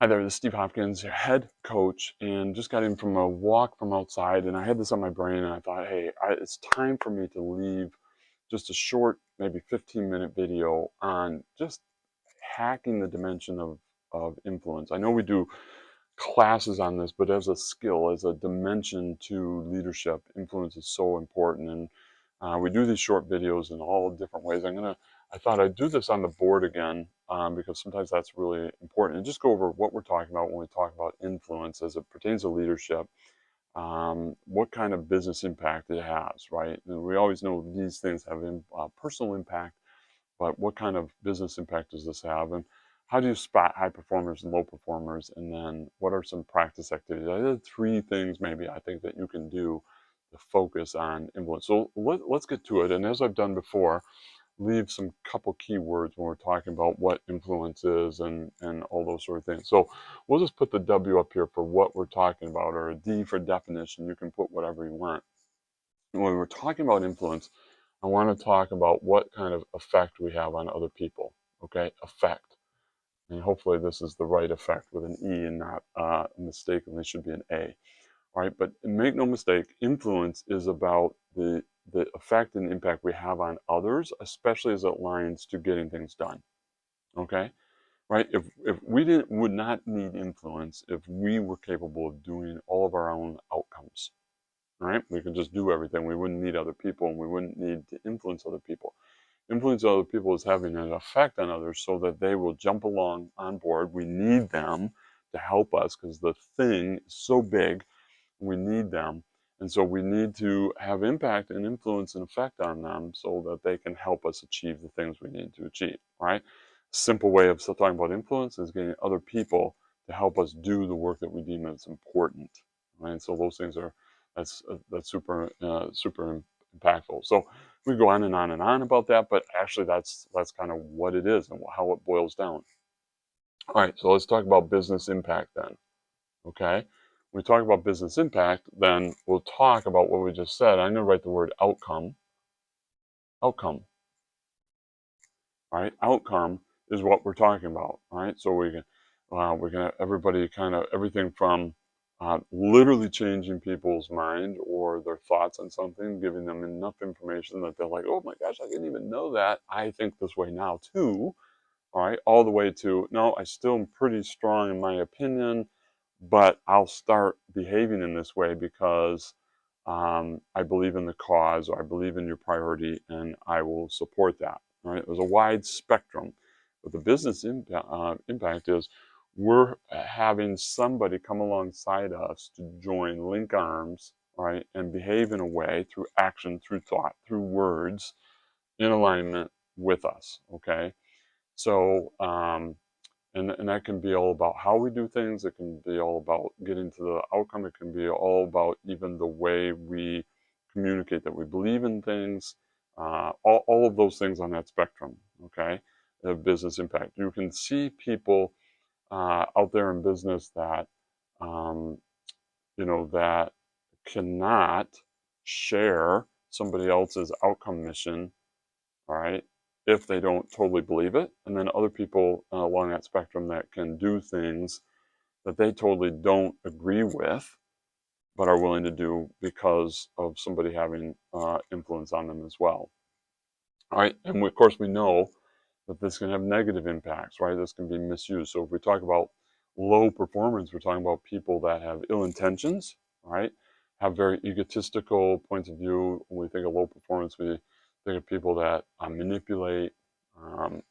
Hi there, this is Steve Hopkins, your head coach, and just got in from a walk from outside, and I had this on my brain, and I thought, hey, it's time for me to leave just a short, maybe 15-minute video on just hacking the dimension of influence. I know we do classes on this, but as a skill, as a dimension to leadership, influence is so important, and we do these short videos in all different ways. I thought I'd do this on the board again because sometimes that's really important, and just go over what we're talking about when we talk about influence as it pertains to leadership. What kind of business impact it has, right? And we always know these things have personal impact, but what kind of business impact does this have? And how do you spot high performers and low performers? And then what are some practice activities? I did three things maybe I think that you can do to focus on influence. So let's get to it. And as I've done before, leave some couple keywords when we're talking about what influence is and all those sort of things. So we'll just put the W up here for what we're talking about, or a D for definition. You can put whatever you want. And when we're talking about influence, I want to talk about what kind of effect we have on other people. Okay, effect. And hopefully this is the right effect with an E and not mistakenly should be an A. All right, but make no mistake, influence is about the effect and impact we have on others, especially as it aligns to getting things done. Okay, right? If we would not need influence if we were capable of doing all of our own outcomes. Right? We could just do everything. We wouldn't need other people, and we wouldn't need to influence other people. Influence other people is having an effect on others so that they will jump along on board. We need them to help us because the thing is so big. We need them. And so we need to have impact and influence and effect on them so that they can help us achieve the things we need to achieve, right? Simple way of talking about influence is getting other people to help us do the work that we deem as important, right? And so those things are, that's super impactful. So we go on and on and on about that, but actually that's kind of what it is and how it boils down. All right, so let's talk about business impact then. Okay, when we talk about business impact, then we'll talk about what we just said. I'm going to write the word outcome. Outcome. All right, outcome is what we're talking about. All right, so we're gonna everybody kind of everything from literally changing people's mind or their thoughts on something, giving them enough information that they're like, oh my gosh, I didn't even know that. I think this way now too. All right, all the way to no, I still am pretty strong in my opinion, but I'll start behaving in this way because I believe in the cause, or I believe in your priority, and I will support that. All right, there's a wide spectrum, but the business impact is we're having somebody come alongside us to join, link arms, right, and behave in a way through action, through thought, through words, in alignment with us. Okay, so and that can be all about how we do things. It can be all about getting to the outcome. It can be all about even the way we communicate that we believe in things. All of those things on that spectrum, okay, of business impact. You can see people out there in business that, um, that cannot share somebody else's outcome mission, all right, if they don't totally believe it. And then other people along that spectrum that can do things that they totally don't agree with, but are willing to do because of somebody having influence on them as well. All right, and of course we know that this can have negative impacts, right? This can be misused. So if we talk about low performance, we're talking about people that have ill intentions, right? Have very egotistical points of view. When we think of low performance, we think of people that manipulate,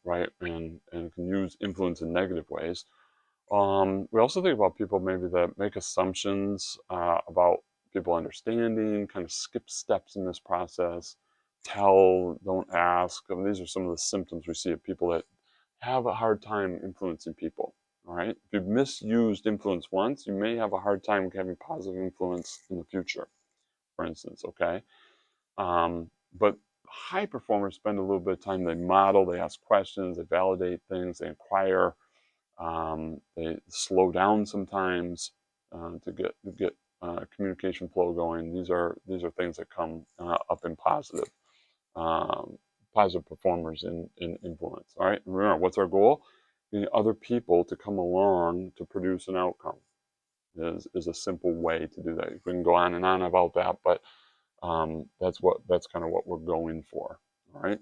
right, and can use influence in negative ways. We also think about people maybe that make assumptions about people understanding, kind of skip steps in this process, tell, don't ask. I mean, these are some of the symptoms we see of people that have a hard time influencing people. All right. If you've misused influence once, you may have a hard time having positive influence in the future, for instance. Okay. But high performers spend a little bit of time, they model, they ask questions, they validate things, they inquire, they slow down sometimes to get communication flow going. These are things that come up in positive performers in influence. All right. Remember, what's our goal? getting other people to come along to produce an outcome is a simple way to do that. We can go on and on about that, but that's kind of what we're going for. All right.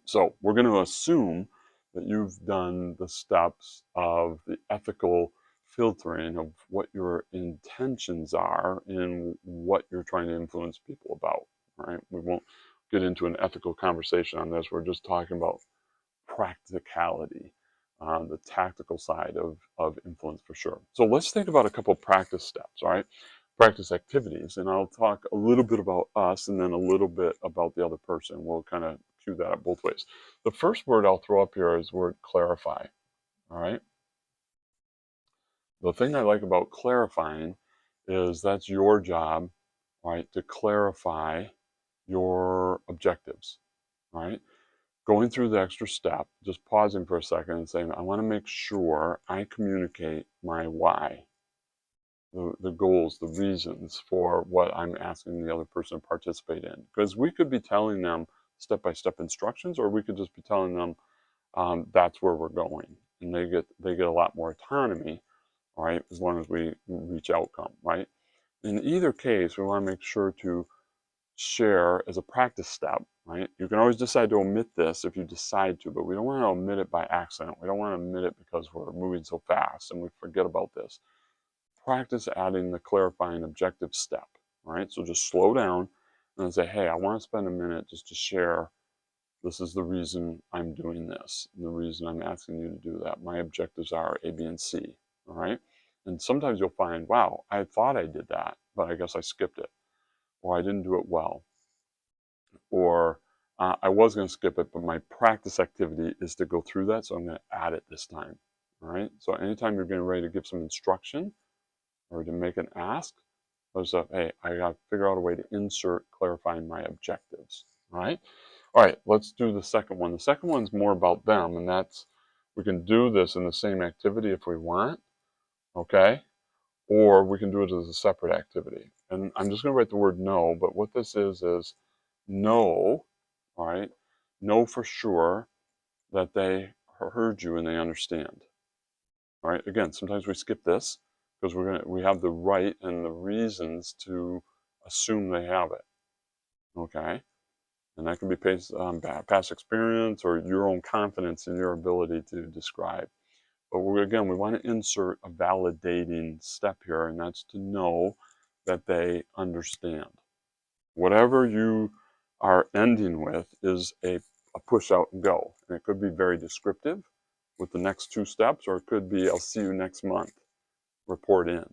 So we're going to assume that you've done the steps of the ethical filtering of what your intentions are and what you're trying to influence people about. Right? We won't get into an ethical conversation on this. We're just talking about practicality, the tactical side of influence for sure. So let's think about a couple practice steps, all right? Practice activities, and I'll talk a little bit about us and then a little bit about the other person. We'll kind of cue that up both ways. The first word I'll throw up here is the word clarify, all right? The thing I like about clarifying is that's your job, right, to clarify your objectives, right? Going through the extra step, just pausing for a second and saying, I want to make sure I communicate my why, the goals, the reasons for what I'm asking the other person to participate in. Because we could be telling them step-by-step instructions, or we could just be telling them that's where we're going. And they get a lot more autonomy, right, as long as we reach outcome, right? In either case, we want to make sure to share as a practice step, right? You can always decide to omit this if you decide to, but we don't want to omit it by accident. We don't want to omit it because we're moving so fast and we forget about this. Practice adding the clarifying objective step, right? So just slow down and say, hey, I want to spend a minute just to share this is the reason I'm doing this, and the reason I'm asking you to do that. My objectives are A, B, and C, all right? And sometimes you'll find, wow, I thought I did that, but I guess I skipped it, or I didn't do it well, or I was going to skip it, but my practice activity is to go through that, so I'm going to add it this time, all right? So anytime you're getting ready to give some instruction or to make an ask, there's hey, I got to figure out a way to insert clarifying my objectives, all right? All right, let's do the second one. The second one's more about them, and that's we can do this in the same activity if we want, okay? Or we can do it as a separate activity. And I'm just going to write the word no, but what this is know, all right? Know for sure that they heard you and they understand. All right, again, sometimes we skip this because we have the right and the reasons to assume they have it, okay? And that can be based on past experience or your own confidence in your ability to describe. But again, we want to insert a validating step here, and that's to know that they understand. Whatever you are ending with is a push out and go. And it could be very descriptive with the next two steps, or it could be, I'll see you next month, report in.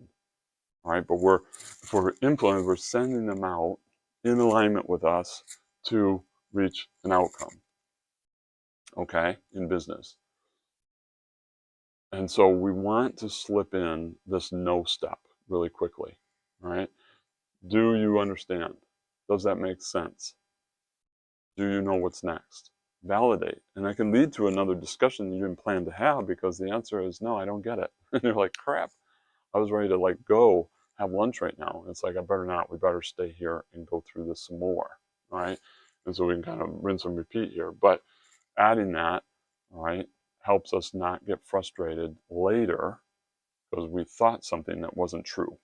All right, but for influence, we're sending them out in alignment with us to reach an outcome, okay, in business. And so we want to slip in this no step really quickly, all right? Do you understand? Does that make sense? Do you know what's next? Validate. And that can lead to another discussion you didn't plan to have because the answer is, no, I don't get it. And you're like, crap, I was ready to go have lunch right now. And it's like, I better not. We better stay here and go through this some more, all right? And so we can kind of rinse and repeat here. But adding that, all right, helps us not get frustrated later because we thought something that wasn't true.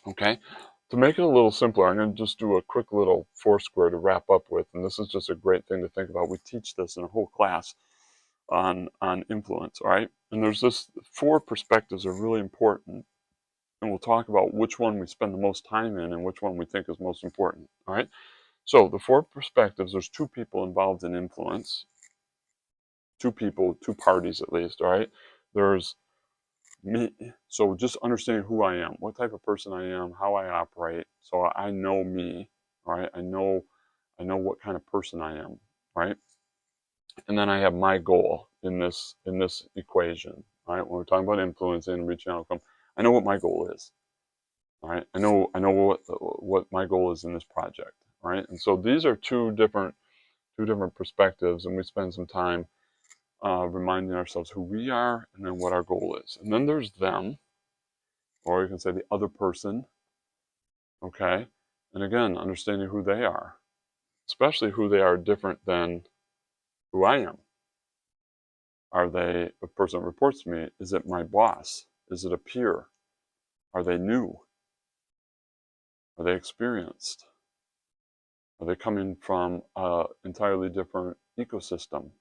Okay? To make it a little simpler, I'm going to just do a quick little foursquare to wrap up with, and this is just a great thing to think about. We teach this in a whole class on influence, all right? And there's this 4 perspectives are really important, and we'll talk about which one we spend the most time in and which one we think is most important, all right? So the 4 perspectives, there's 2 people involved in influence, 2 people, 2 parties at least, all right? There's me. So just understanding who I am, what type of person I am, how I operate. So I know me, all right? I know what kind of person I am, right? And then I have my goal in this equation, all right? When we're talking about influencing and reaching outcome, I know what my goal is, all right? I know what my goal is in this project, all right? And so these are two different perspectives, and we spend some time reminding ourselves who we are and then what our goal is. And then there's them, or you can say the other person, okay? And again, understanding who they are, especially who they are different than who I am. Are they a person that reports to me? Is it my boss? Is it a peer? Are they new? Are they experienced? Are they coming from an entirely different ecosystem?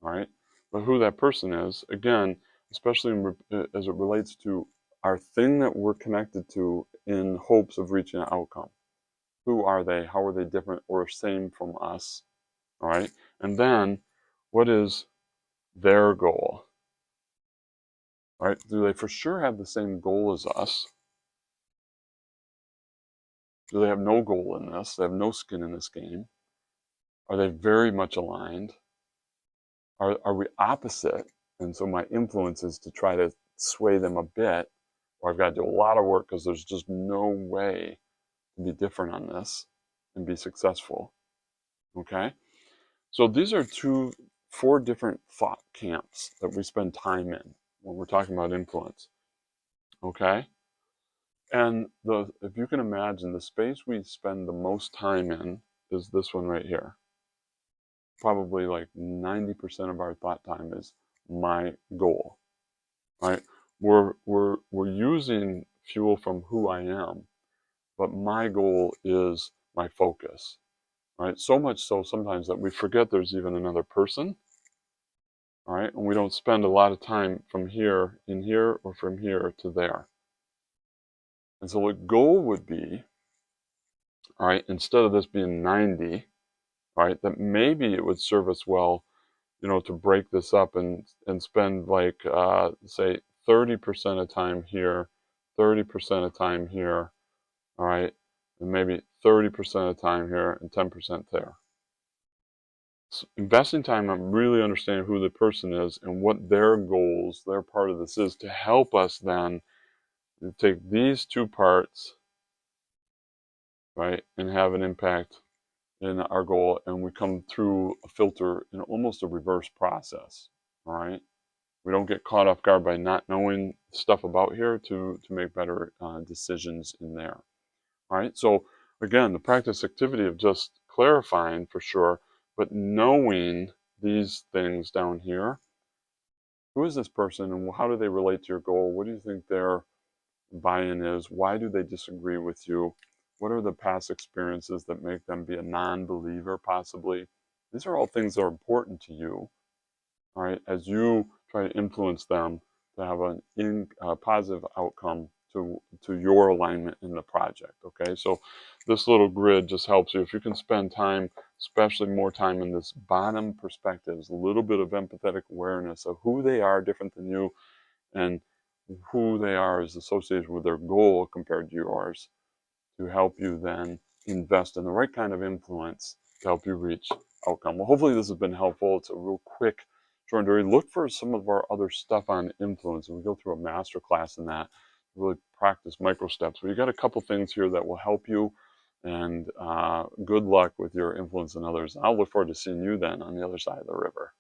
All right. But who that person is, again, especially as it relates to our thing that we're connected to in hopes of reaching an outcome. Who are they? How are they different or same from us? All right. And then what is their goal? All right. Do they for sure have the same goal as us? Do they have no goal in this? They have no skin in this game? Are they very much aligned? Are we opposite? And so my influence is to try to sway them a bit, or I've got to do a lot of work because there's just no way to be different on this and be successful. Okay? So these are four different thought camps that we spend time in when we're talking about influence. Okay? And if you can imagine, the space we spend the most time in is this one right here. Probably like 90% of our thought time is my goal. Right? We're using fuel from who I am, but my goal is my focus. Right? So much so sometimes that we forget there's even another person. All right, and we don't spend a lot of time from here in here or from here to there. And so the goal would be, all right, instead of this being 90, right, that maybe it would serve us well, to break this up and spend like, say, 30% of time here, 30% of time here, all right, and maybe 30% of time here and 10% there. So investing time on really understanding who the person is and what their goals, their part of this is, to help us then take these two parts, right, and have an impact in our goal, and we come through a filter in almost a reverse process. All right, we don't get caught off guard by not knowing stuff about here to make better decisions in there. All right, so again, the practice activity of just clarifying for sure, but knowing these things down here. Who is this person and how do they relate to your goal? What do you think their buy-in is? Why do they disagree with you? What are the past experiences that make them be a non-believer possibly? These are all things that are important to you, all right, as you try to influence them to have a positive outcome to your alignment in the project. Okay, so this little grid just helps you. If you can spend time, especially more time in this bottom perspectives, a little bit of empathetic awareness of who they are different than you and who they are is associated with their goal compared to yours, to help you then invest in the right kind of influence to help you reach outcome. Well, hopefully this has been helpful. It's a real quick, short and dirty. Look for some of our other stuff on influence, and we go through a master class in that, really practice micro steps. But you got a couple things here that will help you, and good luck with your influence in others. I'll look forward to seeing you then on the other side of the river.